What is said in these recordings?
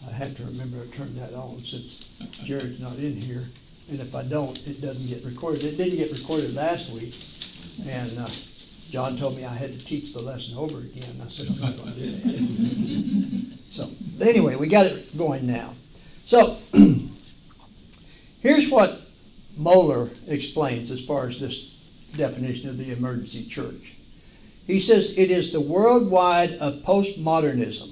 I have to remember to turn that on since Jared's not in here. And if I don't, it doesn't get recorded. It didn't get recorded last week. And John told me I had to teach the lesson over again. I said, I'm not going to do that. So, anyway, we got it going now. So, here's what Moeller explains as far as this definition of the emergency church. He says, it is the worldwide of postmodernism.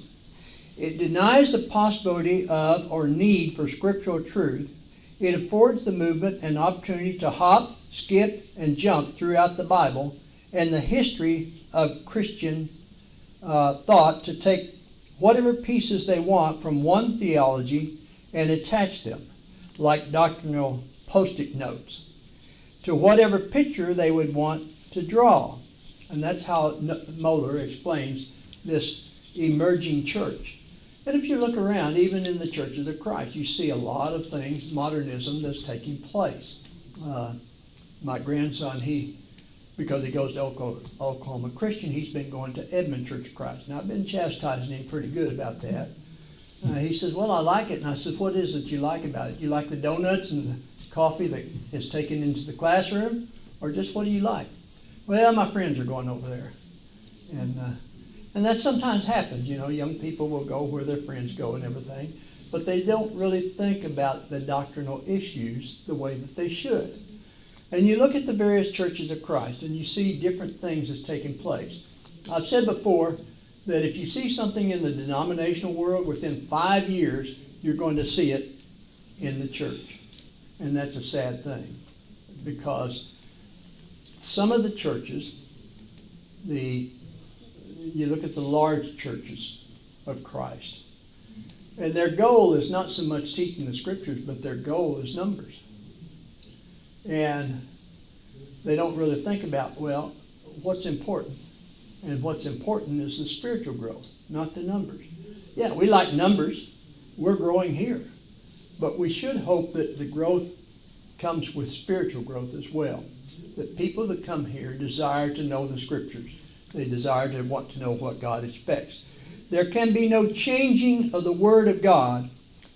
It denies the possibility of or need for scriptural truth. It affords the movement an opportunity to hop, skip, and jump throughout the Bible and the history of Christian thought to take whatever pieces they want from one theology and attach them, like doctrinal post-it notes, to whatever picture they would want to draw. And that's how Moeller explains this emerging church. And if you look around, even in the churches of Christ, you see a lot of things, modernism, that's taking place. My grandson, because he goes to Oklahoma Christian, he's been going to Edmond Church of Christ. Now, I've been chastising him pretty good about that. He says, well, I like it. And I said, what is it you like about it? You like the donuts and the coffee that is taken into the classroom? Or just what do you like? Well, my friends are going over there. And that sometimes happens. You know, young people will go where their friends go and everything. But they don't really think about the doctrinal issues the way that they should. And you look at the various churches of Christ and you see different things that's taking place. I've said before that if you see something in the denominational world, within 5 years, you're going to see it in the church. And that's a sad thing. Because some of the churches, you look at the large churches of Christ, and their goal is not so much teaching the scriptures, but their goal is numbers. And they don't really think about, well, what's important? And what's important is the spiritual growth, not the numbers. Yeah, we like numbers. We're growing here. But we should hope that the growth comes with spiritual growth as well. That people that come here desire to know the scriptures. They desire to want to know what God expects. There can be no changing of the Word of God,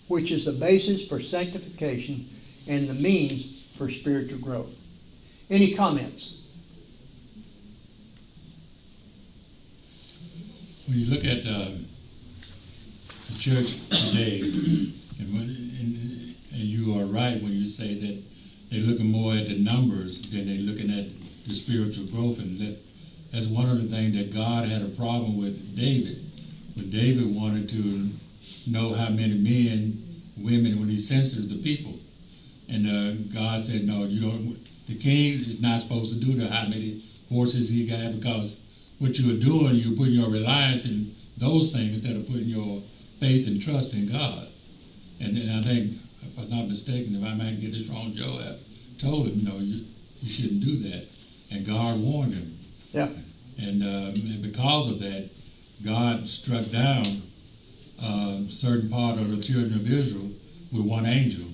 which is the basis for sanctification and the means for spiritual growth. Any comments? When you look at the church today, and you are right when you say that they're looking more at the numbers than they're looking at the spiritual growth. And that's one of the things that God had a problem with David. When David wanted to know how many men, women, when he's sensitive to people. And God said, no, you don't. The king is not supposed to do how many horses he got, because what you're doing, you're putting your reliance in those things instead of putting your faith and trust in God. And then I think, if I'm not mistaken, if I might get this wrong, Joab told him, you shouldn't do that. And God warned him. Yeah. And because of that, God struck down certain part of the children of Israel with one angel.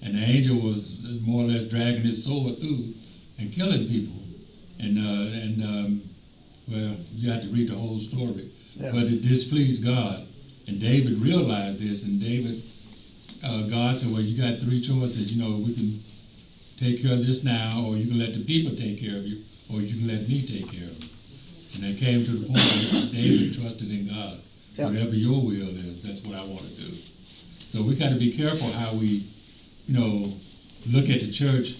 And the angel was more or less dragging his sword through and killing people. And well, you have to read the whole story. Yeah. But it displeased God. And David realized this, and God said, well, you got three choices. We can take care of this now, or you can let the people take care of you, or you can let me take care of you. And they came to the point that David trusted in God. Yeah. Whatever your will is, that's what I want to do. So we got to be careful how we, look at the church.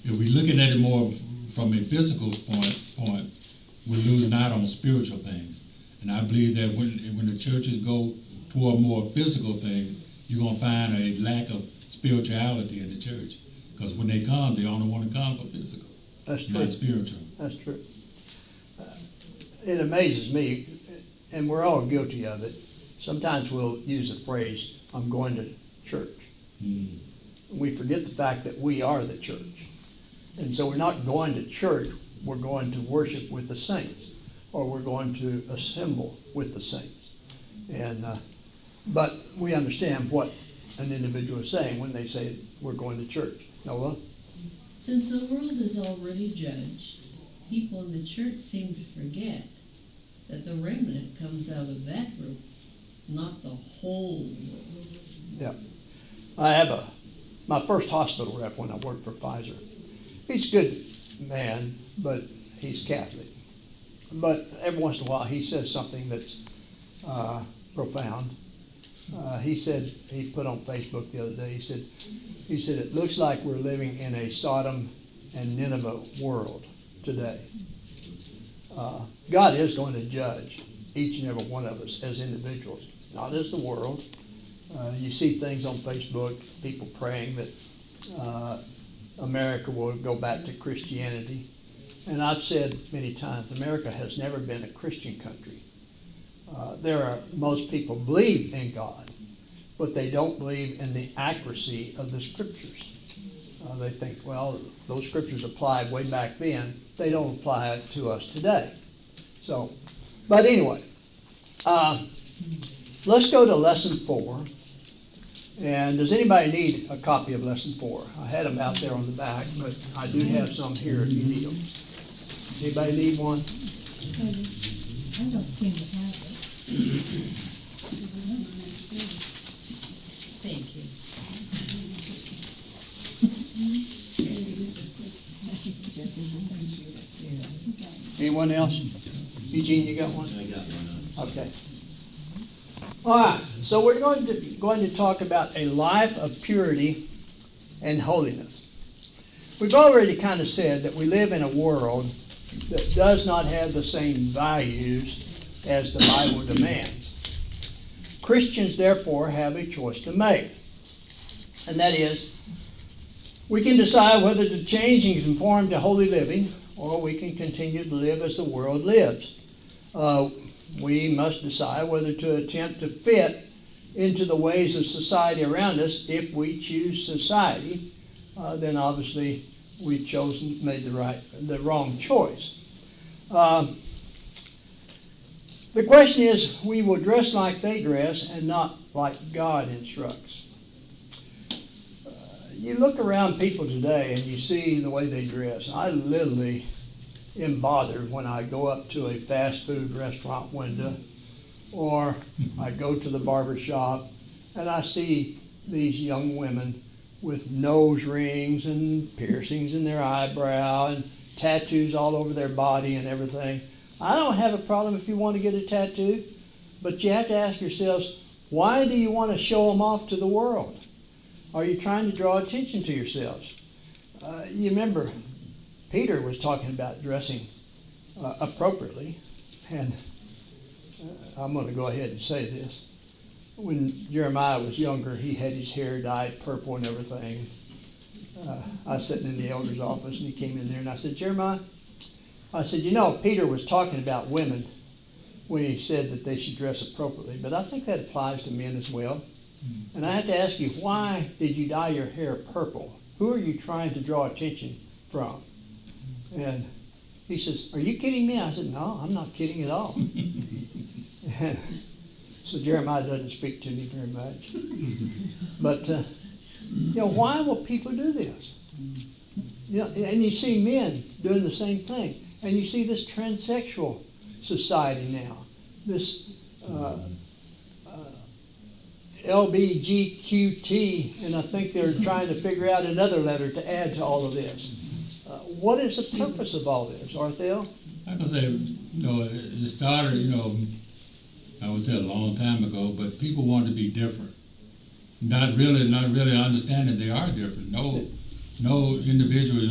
If we're looking at it more from a physical point, we're losing out on spiritual things. And I believe that when the churches go toward more physical things, you're going to find a lack of spirituality in the church. Because when they come, they only want to come for physical. That's true. Not spiritual. That's true. It amazes me, and we're all guilty of it. Sometimes we'll use the phrase, I'm going to church. We forget the fact that we are the church. And so we're not going to church, we're going to worship with the saints, or we're going to assemble with the saints. And but we understand what an individual is saying when they say we're going to church. Noah? Since the world is already judged, people in the church seem to forget that the remnant comes out of that group, not the whole world. I have my first hospital rep when I worked for Pfizer. He's a good man, but he's Catholic. But every once in a while he says something that's profound. He said, he put on Facebook the other day, he said, it looks like we're living in a Sodom and Nineveh world today. God is going to judge each and every one of us as individuals, not as the world. You see things on Facebook, people praying that America will go back to Christianity. And I've said many times, America has never been a Christian country. Most people believe in God, but they don't believe in the accuracy of the scriptures. They think, well, those scriptures applied way back then. They don't apply it to us today. So, but anyway, let's go to lesson 4. And does anybody need a copy of lesson 4? I had them out there on the back, but I do have some here if you need them. Anybody need one? I don't seem to have it. Thank you. Anyone else? Eugene, you got one? I got one. Okay. All right. So we're going to talk about a life of purity and holiness. We've already kind of said that we live in a world that does not have the same values as the Bible demands. Christians, therefore, have a choice to make. And that is, we can decide whether to change and conform to holy living, or we can continue to live as the world lives. We must decide whether to attempt to fit into the ways of society around us. If we choose society, then obviously we've made the wrong choice. The question is, we will dress like they dress and not like God instructs. You look around people today and you see the way they dress. I literally am bothered when I go up to a fast food restaurant window or I go to the barber shop and I see these young women with nose rings and piercings in their eyebrow and tattoos all over their body and everything. I don't have a problem if you want to get a tattoo, but you have to ask yourselves, why do you want to show them off to the world? Are you trying to draw attention to yourselves? You remember Peter was talking about dressing appropriately, and I'm going to go ahead and say this. When Jeremiah was younger, he had his hair dyed purple and everything. I was sitting in the elder's office, and he came in there, and I said, Jeremiah, I said, Peter was talking about women when he said that they should dress appropriately, but I think that applies to men as well. And I have to ask you, why did you dye your hair purple? Who are you trying to draw attention from? And he says, are you kidding me? I said, no, I'm not kidding at all. So Jeremiah doesn't speak to me very much. But, why will people do this? And you see men doing the same thing. And you see this transsexual society now, this LBGQT, and I think they're trying to figure out another letter to add to all of this. What is the purpose of all this, Arthel? I can say, it started, I would say a long time ago, but people want to be different. Not really understanding they are different. No individual,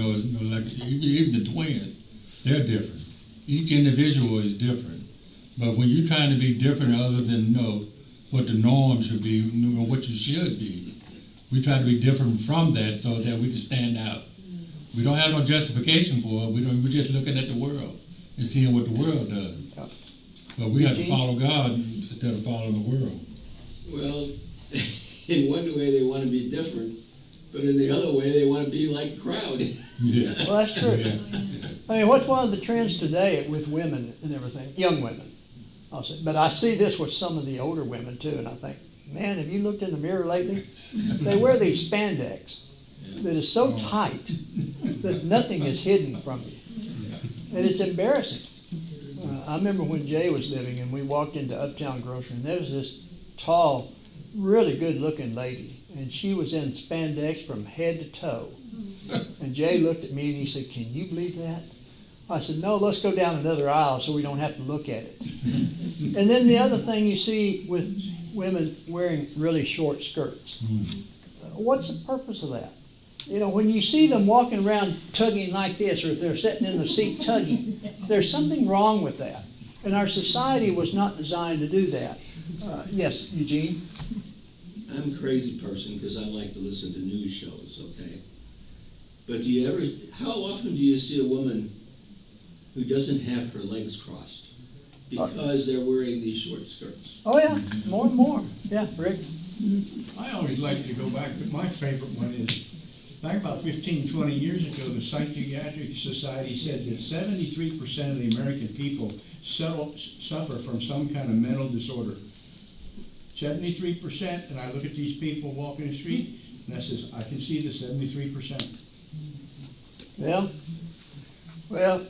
like even the twins, they're different. Each individual is different. But when you're trying to be different other than, what the norm should be, what you should be, we try to be different from that so that we can stand out. We don't have no justification for it. We're just looking at the world and seeing what the world does. But we have to follow God instead of following the world. Well, in one way they want to be different, but in the other way they want to be like the crowd. Yeah. Well, that's true. Yeah. I mean, what's one of the trends today with women and everything? Young women, I'll say. But I see this with some of the older women too, and I think, man, have you looked in the mirror lately? They wear these spandex that is so tight that nothing is hidden from you. And it's embarrassing. I remember when Jay was living and we walked into Uptown Grocery and there was this tall really good-looking lady, and she was in spandex from head to toe. And Jay looked at me and he said, "Can you believe that?" I said, "No, let's go down another aisle so we don't have to look at it." And then the other thing you see with women wearing really short skirts. What's the purpose of that? You know, when you see them walking around tugging like this, or if they're sitting in the seat tugging, there's something wrong with that. And our society was not designed to do that. Yes, Eugene? I'm a crazy person because I like to listen to news shows, okay? But how often do you see a woman who doesn't have her legs crossed because they're wearing these short skirts? Oh, yeah, more and more. Yeah, Rick? I always like to go back, but my favorite one is, back about 15, 20 years ago, the Psychiatric Society said that 73% of the American people suffer from some kind of mental disorder. 73%, and I look at these people walking the street, and I says, I can see the 73%. Yeah. Well,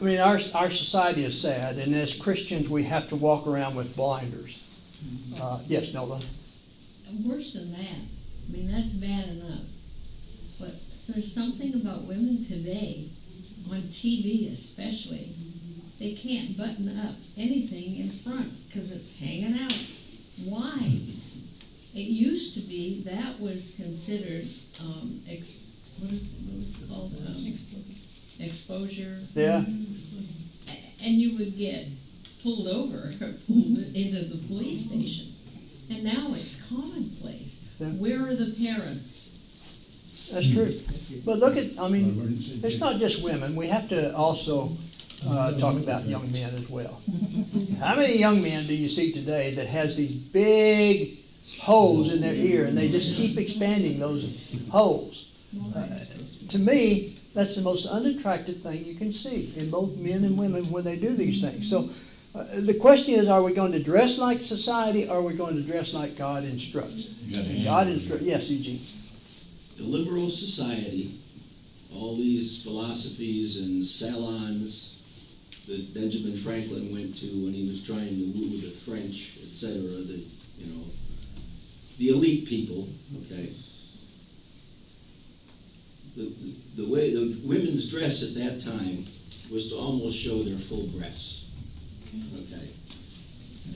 I mean, our society is sad, and as Christians, we have to walk around with blinders. Yes, Nola? Worse than that. I mean, that's bad enough. But there's something about women today, on TV especially, they can't button up anything in front because it's hanging out. Why? It used to be that was considered, what was it called? Exposure. Yeah. And you would get pulled over, pulled into the police station. And now it's commonplace. Yeah. Where are the parents? That's true. But look at, I mean, it's not just women. We have to also talk about young men as well. How many young men do you see today that has these big holes in their ear and they just keep expanding those holes? To me, that's the most unattractive thing you can see in both men and women when they do these things. So the question is, are we going to dress like society, or are we going to dress like God instructs? God instructs. Yes, Eugene. The liberal society, all these philosophies and salons that Benjamin Franklin went to when he was trying to woo the French, etc., the elite people, okay? The way the women's dress at that time was to almost show their full breasts, okay?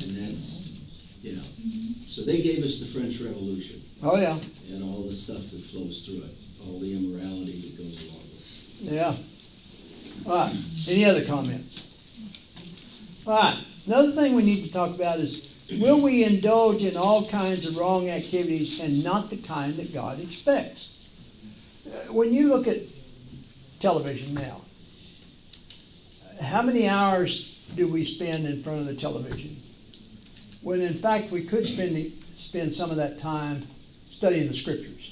And that's, so they gave us the French Revolution. Oh, yeah. And all the stuff that flows through it, all the immorality that goes along with it. Yeah. All right. Any other comments? All right. Another thing we need to talk about is, will we indulge in all kinds of wrong activities and not the kind that God expects? When you look at television now, how many hours do we spend in front of the television? When in fact we could spend some of that time studying the scriptures.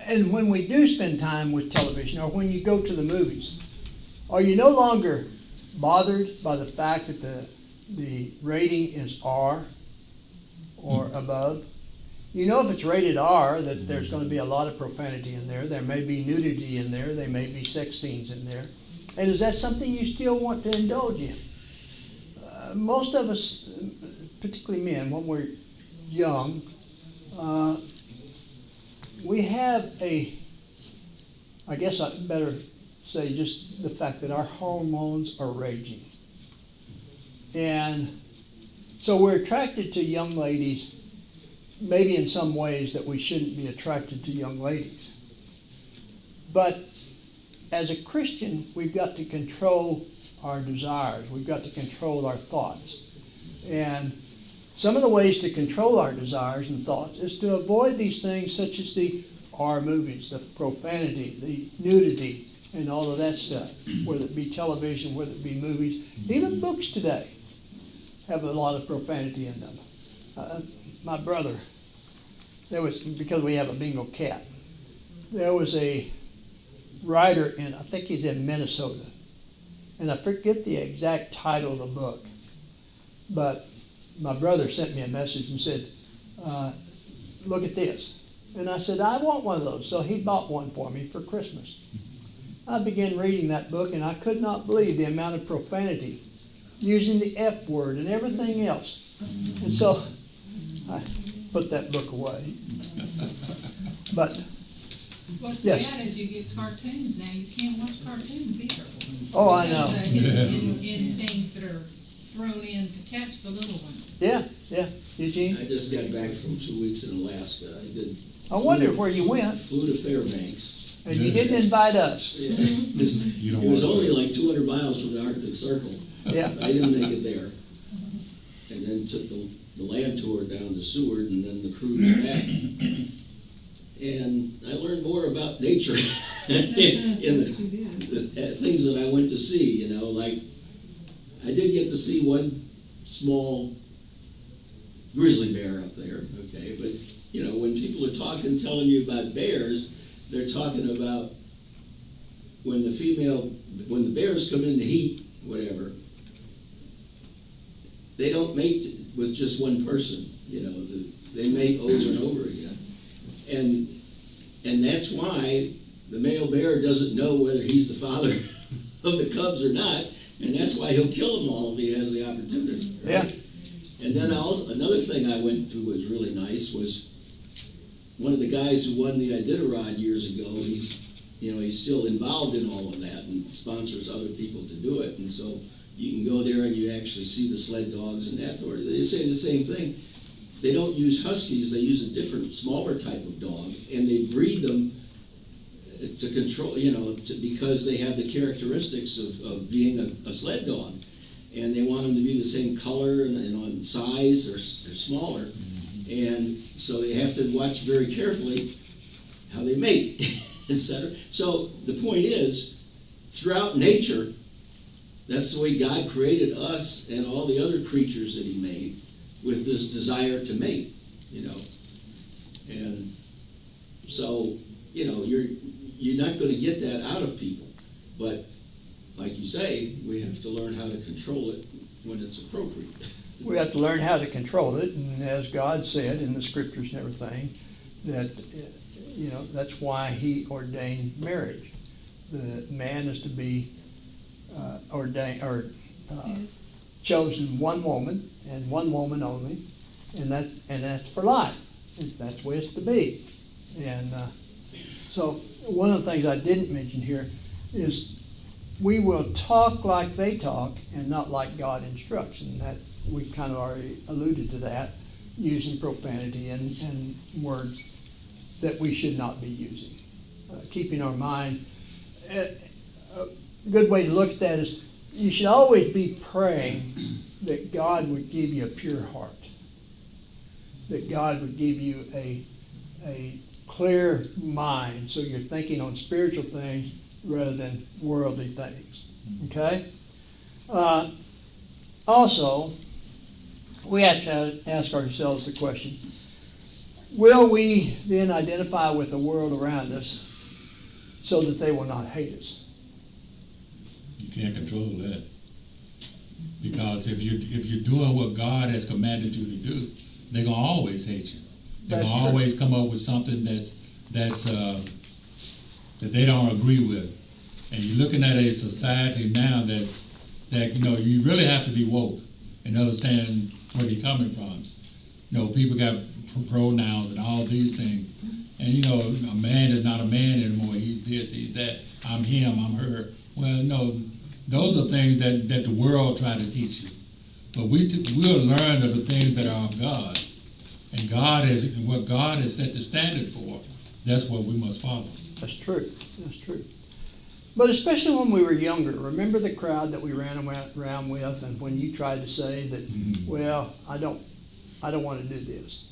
And when we do spend time with television, or when you go to the movies, are you no longer bothered by the fact that the rating is R or above? You know, if it's rated R, that there's going to be a lot of profanity in there. There may be nudity in there. There may be sex scenes in there. And is that something you still want to indulge in? Most of us, particularly men, when we're young, we have I guess I better say just the fact that our hormones are raging. And so we're attracted to young ladies, maybe in some ways that we shouldn't be attracted to young ladies. But as a Christian, we've got to control our desires. We've got to control our thoughts. And some of the ways to control our desires and thoughts is to avoid these things such as the R movies, the profanity, the nudity, and all of that stuff, whether it be television, whether it be movies. Even books today have a lot of profanity in them. My brother, because we have a Bengal cat, there was a writer I think he's in Minnesota, and I forget the exact title of the book, but my brother sent me a message and said, look at this. And I said, I want one of those. So he bought one for me for Christmas. I began reading that book, and I could not believe the amount of profanity, using the F word and everything else. And so put that book away. But, What's Yes. bad is you get cartoons now, you can't watch cartoons either. oh, I know. In things that are thrown in to catch the little ones. Yeah, Eugene? I just got back from 2 weeks in Alaska. I wondered where you went, Flew to Fairbanks. and you didn't invite us. Yeah. You don't It was want only like 200 miles from the Arctic Circle. Yeah, I didn't make it there. And then took the land tour down to Seward and then the cruise back. And I learned more about nature in the things that I went to see, you know, like I did get to see one small grizzly bear up there, okay, but you know, when people are telling you about bears, they're talking about when the bears come in to heat, whatever, they don't mate with just one person, you know, they mate over and over again. And that's why the male bear doesn't know whether he's the father of the cubs or not, and that's why he'll kill them all if he has the opportunity. yeah. Right? And then another thing I went to was really nice was one of the guys who won the Iditarod years ago. He's still involved in all of that and sponsors other people to do it, and so you can go there and you actually see the sled dogs and that. Or they say the same thing. They don't use huskies, they use a different, smaller type of dog, and they breed them to control, because they have the characteristics of being a sled dog. And they want them to be the same color and on size or smaller. And so they have to watch very carefully how they mate, etc. So the point is, throughout nature, that's the way God created us and all the other creatures that he made, with this desire to mate, and so you're not going to get that out of people, but like you say, we have to learn how to control it when it's appropriate. We have to learn how to control it, and as God said in the scriptures and everything, that that's why he ordained marriage. The man is to be chosen one woman and one woman only, and that's for life. That's the way it's to be. And so one of the things I didn't mention here is we will talk like they talk and not like God instructs, and that we kind of already alluded to that, using profanity and words that we should not be using. Keeping our mind. A good way to look at that is you should always be praying that God would give you a pure heart, that God would give you a clear mind so you're thinking on spiritual things rather than worldly things. Okay? Also, we have to ask ourselves the question, will we then identify with the world around us so that they will not hate us? You can't control that. Because if you're doing what God has commanded you to do, they're gonna always hate you. They're That's gonna true. always come up with something that they don't agree with. And you're looking at a society now that you really have to be woke and understand where you're coming from. People got pronouns and all these things. And a man is not a man anymore. He's this, he's that. I'm him, I'm her. Well, no, those are things that the world try to teach you. But we'll learn of the things that are of God. And what God has set the standard for, that's what we must follow. That's true. That's true. But especially when we were younger, remember the crowd that we ran around with, and when you tried to say that, well, I don't want to do this.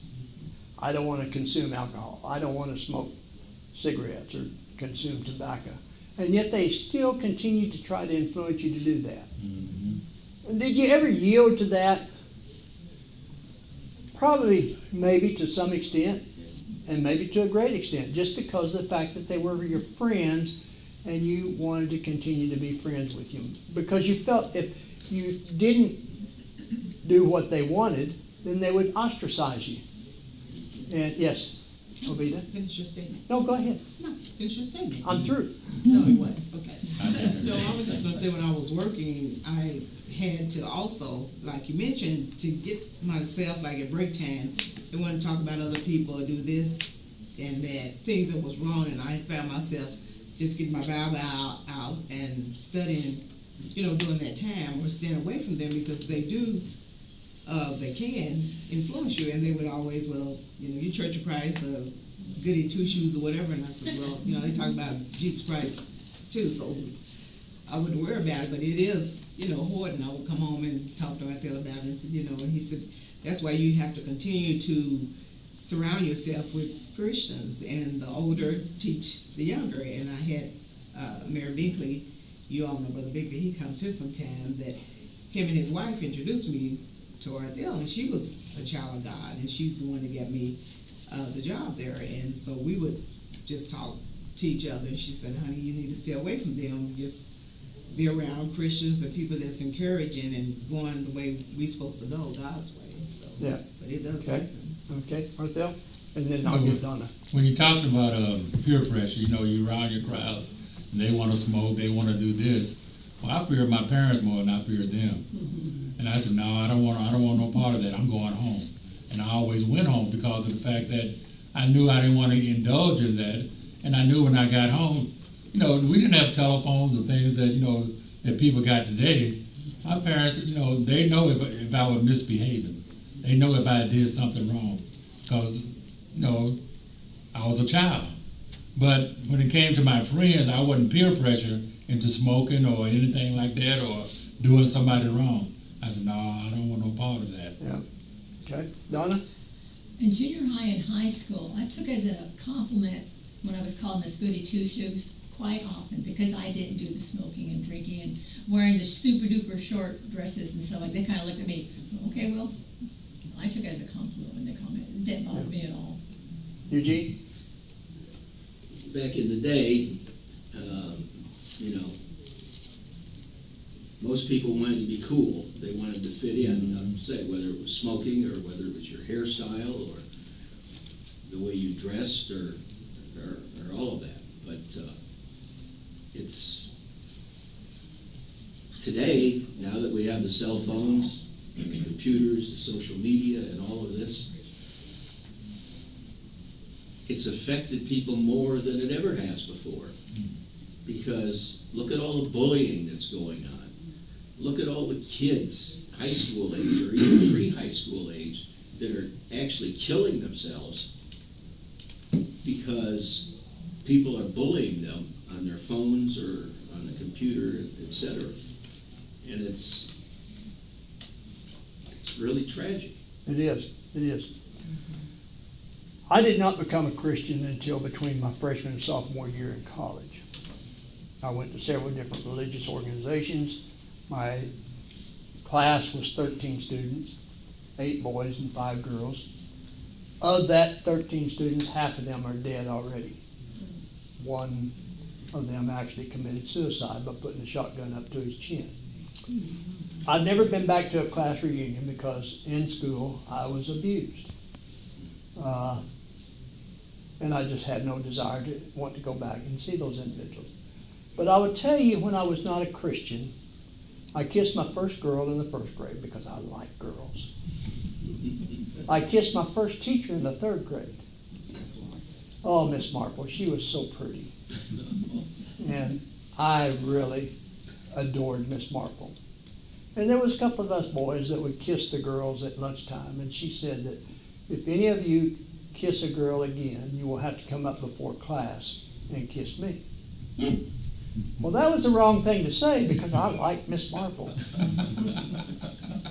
I don't want to consume alcohol. I don't want to smoke cigarettes or consume tobacco. And yet they still continue to try to influence you to do that. Mm-hmm. Did you ever yield to that? Probably, maybe to some extent, and maybe to a great extent, just because of the fact that they were your friends and you wanted to continue to be friends with them. Because you felt if you didn't do what they wanted, then they would ostracize you. And yes, Ovita? Finish your statement. No, go ahead. No, finish your statement. I'm through. No, it wasn't. Okay. No, I was just going to say when I was working, I had to also, like you mentioned, to get myself, like at break time, They want to talk about other people or do this and that, things that was wrong, and I found myself just getting my Bible out and studying, during that time, or staying away from them because they can influence you, and they would always, you Church of Christ, goody two shoes or whatever, and I said, they talk about Jesus Christ too, so I wouldn't worry about it, but it is, Horton. I would come home and talk to Rathel about it, and said, and he said, that's why you have to continue to surround yourself with Christians, and the older teach the younger. And I had Mayor Binkley, you all know Brother Binkley, he comes here sometime, that him and his wife introduced me to Rathel, and she was a child of God, and she's the one that got me the job there. And so we would just talk to each other, and she said, honey, you need to stay away from them, just be around Christians and people that's encouraging and going the way we're supposed to go, God's way. So, Yeah. But it does Okay. happen. Okay, Rathel? And then I'll get Donna. When you talked about peer pressure, you're around your crowds, and they want to smoke, they want to do this. Well, I fear my parents more than I fear them. And I said, no, I don't want no part of that. I'm going home. And I always went home because of the fact that I knew I didn't want to indulge in that. And I knew when I got home, we didn't have telephones or things that, that people got today. My parents, they know if I was misbehaving. They know if I did something wrong. Because, I was a child. But when it came to my friends, I wasn't peer pressure into smoking or anything like that or doing somebody wrong. I said, no, I don't want no part of that. Yeah. Okay, Donna? In junior high and high school, I took as a compliment when I was called Miss Goody Two Shoes quite often because I didn't do the smoking and drinking and wearing the super duper short dresses and stuff like that. They kind of looked at me, okay, well, I took it as a compliment when they called me. It didn't bother me at all. Eugene? Back in the day, most people wanted to be cool. They wanted to fit in, say, whether it was smoking or whether it was your hairstyle or the way you dressed or all of that. But it's today, now that we have the cell phones and the computers, the social media and all of this, it's affected people more than it ever has before. Because look at all the bullying that's going on. Look at all the kids, high school age or even pre-high school age, that are actually killing themselves because people are bullying them on their phones or on the computer, etc. And it's really tragic. It is. It is. I did not become a Christian until between my freshman and sophomore year in college. I went to several different religious organizations. My class was 13 students, 8 boys and 5 girls. Of that 13 students, half of them are dead already. One of them actually committed suicide by putting a shotgun up to his chin. I've never been back to a class reunion because in school I was abused. And I just had no desire to want to go back and see those individuals. But I would tell you, when I was not a Christian, I kissed my first girl in the 1st grade because I like girls. I kissed my first teacher in the 3rd grade. Oh, Miss Marple, she was so pretty. And I really adored Miss Marple. And there was a couple of us boys that would kiss the girls at lunchtime, and she said that if any of you kiss a girl again, you will have to come up before class and kiss me. Well, that was the wrong thing to say because I liked Miss Marple.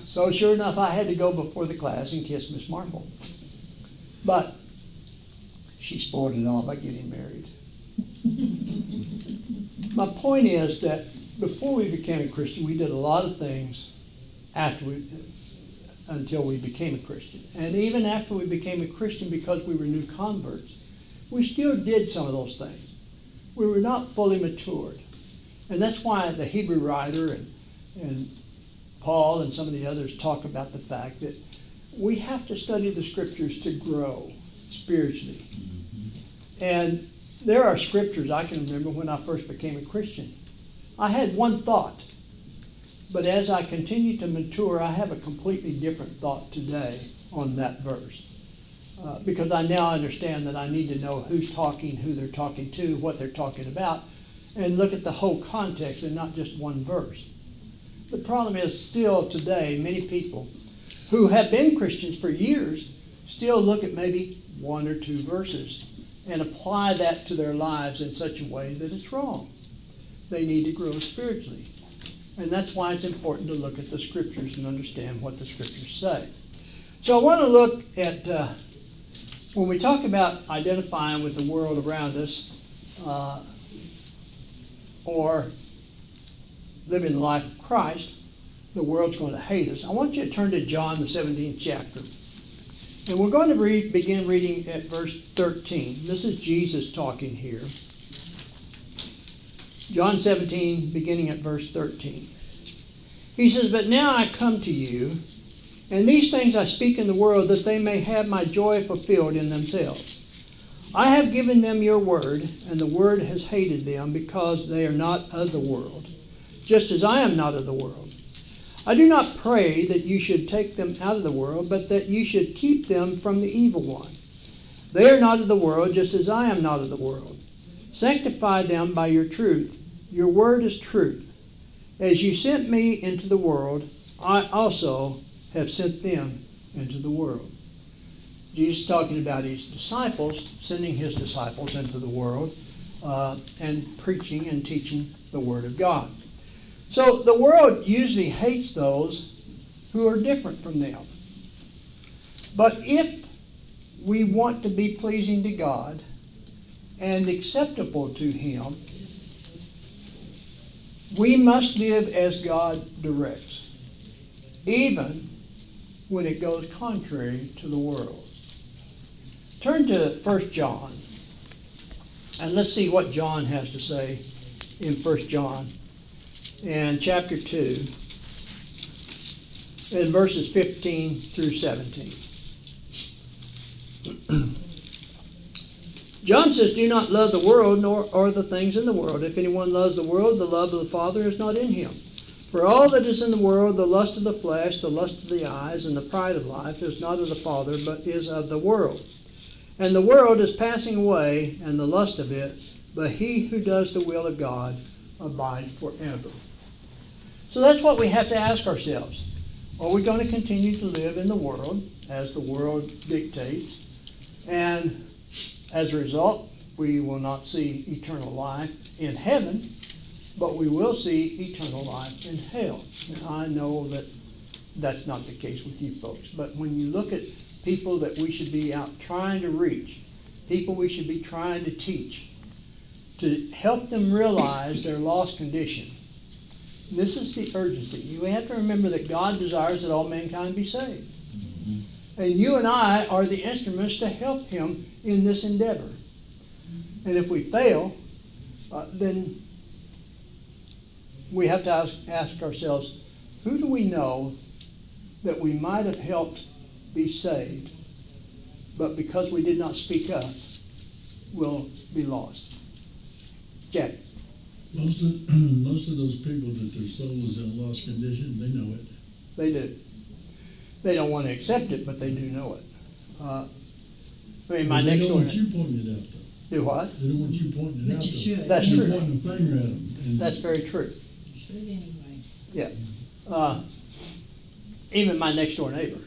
So sure enough, I had to go before the class and kiss Miss Marple. But she spoiled it all by getting married. My point is that before we became a Christian, we did a lot of things until we became a Christian. And even after we became a Christian, because we were new converts, we still did some of those things. We were not fully matured. And that's why the Hebrew writer and Paul and some of the others talk about the fact that we have to study the scriptures to grow spiritually. And there are scriptures I can remember when I first became a Christian. I had one thought, but as I continue to mature, I have a completely different thought today on that verse. because I now understand that I need to know who's talking, who they're talking to, what they're talking about, and look at the whole context and not just one verse. The problem is still today, many people who have been Christians for years still look at maybe one or two verses and apply that to their lives in such a way that it's wrong. They need to grow spiritually. And that's why it's important to look at the Scriptures and understand what the Scriptures say. So I want to look at, when we talk about identifying with the world around us, or living the life of Christ, the world's going to hate us. I want you to turn to John, the 17th chapter. And we're going to begin reading at verse 13. This is Jesus talking here. John 17, beginning at verse 13. He says, "But now I come to you, and these things I speak in the world, that they may have my joy fulfilled in themselves. I have given them your word, and the word has hated them, because they are not of the world, just as I am not of the world. I do not pray that you should take them out of the world, but that you should keep them from the evil one. They are not of the world, just as I am not of the world. Sanctify them by your truth. Your word is truth. As you sent me into the world, I also have sent them into the world." Jesus is talking about his disciples, sending his disciples into the world, and preaching and teaching the Word of God. So the world usually hates those who are different from them. But if we want to be pleasing to God and acceptable to Him, we must live as God directs, even when it goes contrary to the world. Turn to 1 John, and let's see what John has to say in 1 John, and chapter 2, and verses 15 through 17. John says, "Do not love the world, nor are the things in the world. If anyone loves the world, the love of the Father is not in him. For all that is in the world, the lust of the flesh, the lust of the eyes, and the pride of life, is not of the Father, but is of the world. And the world is passing away, and the lust of it, but he who does the will of God abides forever." So that's what we have to ask ourselves. Are we going to continue to live in the world as the world dictates? And as a result, we will not see eternal life in heaven, but we will see eternal life in hell. And I know that that's not the case with you folks. But when you look at people that we should be out trying to reach, people we should be trying to teach, to help them realize their lost condition, this is the urgency. You have to remember that God desires that all mankind be saved. And you and I are the instruments to help Him in this endeavor. And if we fail, then we have to ask ourselves, who do we know that we might have helped be saved, but because we did not speak up, will be lost? Jack. Most of those people that their soul is in a lost condition, they know it. They do. They don't want to accept it, but they do know it. My They next don't door. want you pointing it out, though. Do what? They don't want you pointing it But out, you though. should. That's You're true. pointing a finger at them. And That's very true. Should anyway. Even my next door neighbor,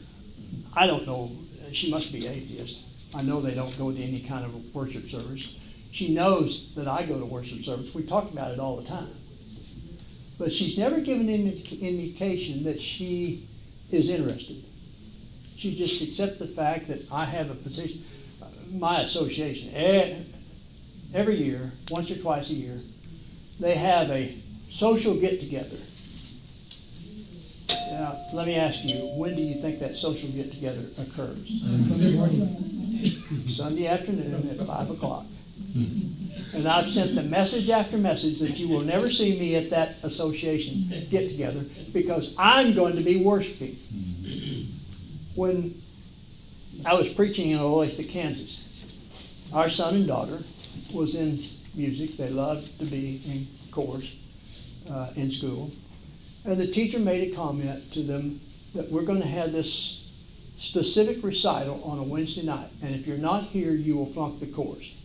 I don't know, she must be atheist. I know they don't go to any kind of worship service. She knows that I go to worship service. We talk about it all the time. But she's never given any indication that she is interested. She just accepts the fact that I have a position. My association, every year, once or twice a year, they have a social get-together. Now, let me ask you, when do you think that social get-together occurs? Sunday afternoon at 5 o'clock. And I've sent them message after message that you will never see me at that association get-together because I'm going to be worshiping. When I was preaching in Olathe, Kansas, our son and daughter was in music. They loved to be in chorus in school. And the teacher made a comment to them that we're going to have this specific recital on a Wednesday night. And if you're not here, you will flunk the course.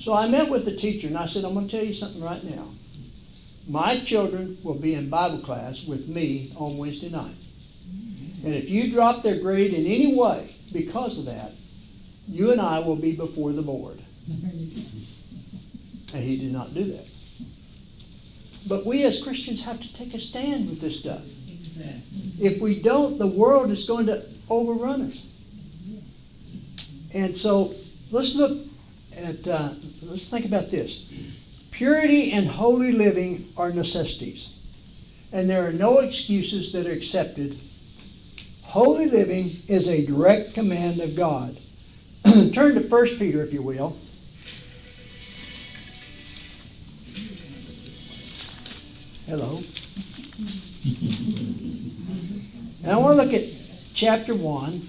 So I met with the teacher and I said, I'm going to tell you something right now. My children will be in Bible class with me on Wednesday night. And if you drop their grade in any way because of that, you and I will be before the board. And he did not do that. But we as Christians have to take a stand with this stuff. Exactly. If we don't, the world is going to overrun us. And so let's look at, let's think about this. Purity and holy living are necessities. And there are no excuses that are accepted. Holy living is a direct command of God. Turn to 1 Peter, if you will. Hello. And I want to look at chapter 1.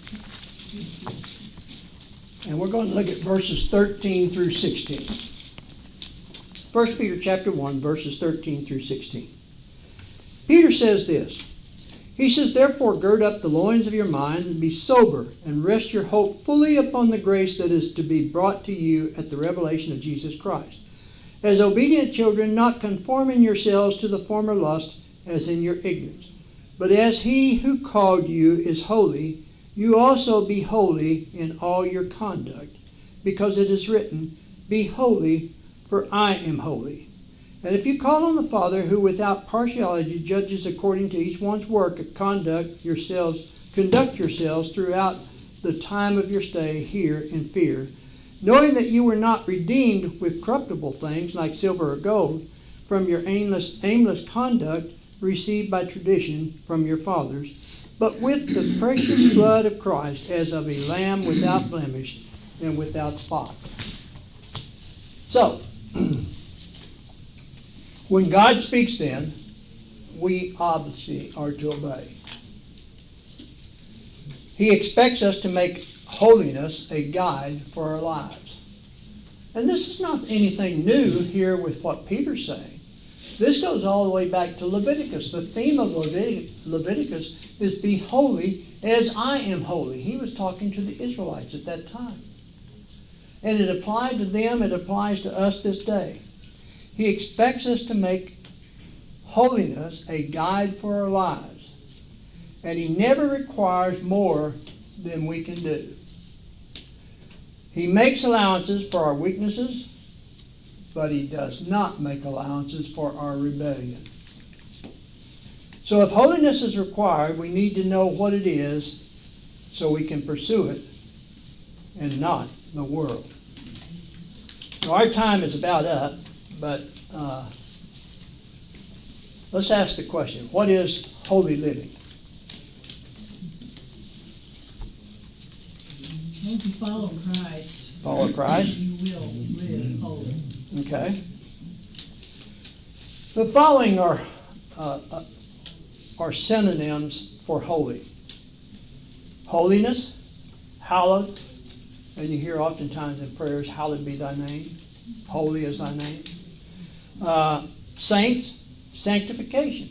And we're going to look at verses 13 through 16. 1 Peter chapter 1, verses 13 through 16. Peter says this. He says, therefore gird up the loins of your mind and be sober, and rest your hope fully upon the grace that is to be brought to you at the revelation of Jesus Christ. As obedient children, not conforming yourselves to the former lust as in your ignorance. But as he who called you is holy, you also be holy in all your conduct, because it is written, be holy, for I am holy. And if you call on the Father, who without partiality judges according to each one's work, conduct yourselves throughout the time of your stay here in fear, knowing that you were not redeemed with corruptible things like silver or gold from your aimless conduct received by tradition from your fathers, but with the precious blood of Christ, as of a lamb without blemish and without spot. So, when God speaks then, we obviously are to obey. He expects us to make holiness a guide for our lives. And this is not anything new here with what Peter's saying. This goes all the way back to Leviticus. The theme of Leviticus is be holy as I am holy. He was talking to the Israelites at that time. And it applied to them, it applies to us this day. He expects us to make holiness a guide for our lives. And he never requires more than we can do. He makes allowances for our weaknesses, but he does not make allowances for our rebellion. So if holiness is required, we need to know what it is so we can pursue it and not the world. So our time is about up, but let's ask the question, what is holy living? If you follow Christ, Follow Christ? you will live holy. Okay. The following are synonyms for holy. Holiness, hallowed, and you hear oftentimes in prayers, hallowed be thy name. Holy is thy name. Saints, sanctification.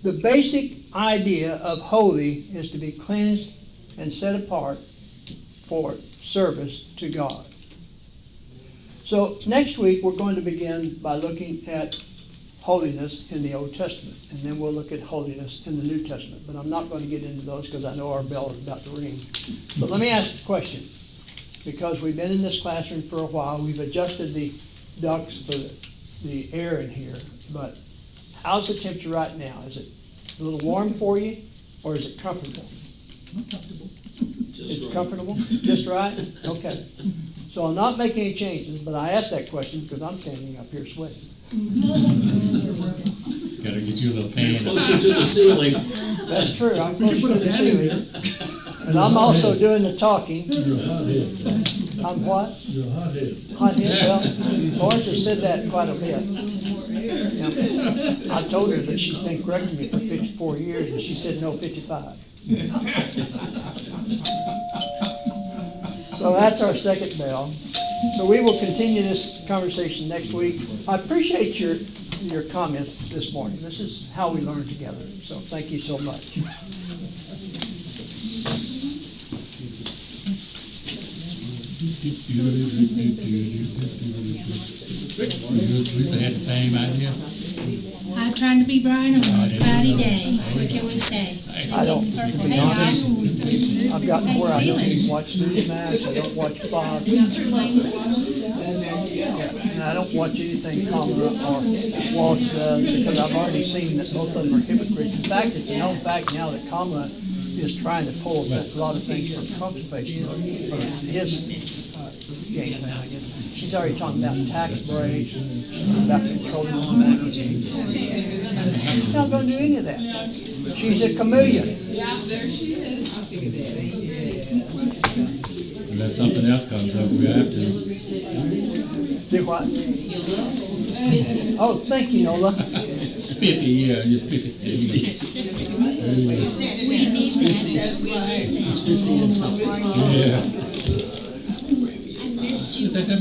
The basic idea of holy is to be cleansed and set apart for service to God. So next week we're going to begin by looking at holiness in the Old Testament, and then we'll look at holiness in the New Testament. But I'm not going to get into those because I know our bell is about to ring. But let me ask a question. Because we've been in this classroom for a while, we've adjusted the ducts for the air in here. But how's the temperature right now? Is it a little warm for you, or is it comfortable? It's comfortable? Just right? Okay. So I'll not make any changes, but I asked that question because I'm standing up here sweating. Gotta get you a little fan. Closer to the ceiling. That's true. I'm closer to the ceiling. And I'm also doing the talking. You're a hothead. I'm what? You're a hothead. Hothead? Well, Lawrence has said that quite a bit. Yeah. I told her that she's been correcting me for 54 years, and she said no, 55. So that's our second bell. So we will continue this conversation next week. I appreciate your comments this morning. This is how we learn together. So thank you so much. We used to have the same idea. I'm trying to be bright on a cloudy day. What can we say? I don't, to be honest, I've gotten where I don't even watch Newsmax, I don't watch Fox. And I don't watch anything Kamala or Walsh does, because I've already seen that both of them are hypocrites. In fact, it's a known fact now that Kamala is trying to pull a lot of things from Trump's Facebook, his game plan, I guess. She's already talking about tax breaks, about controlling the money. She's not gonna do any of that. She's a chameleon. Unless something else comes up, we have to. Do what? Oh, thank you, Nola. Spiffy, yeah, you're spiffy. We need that. Yeah. I missed you. Is that them,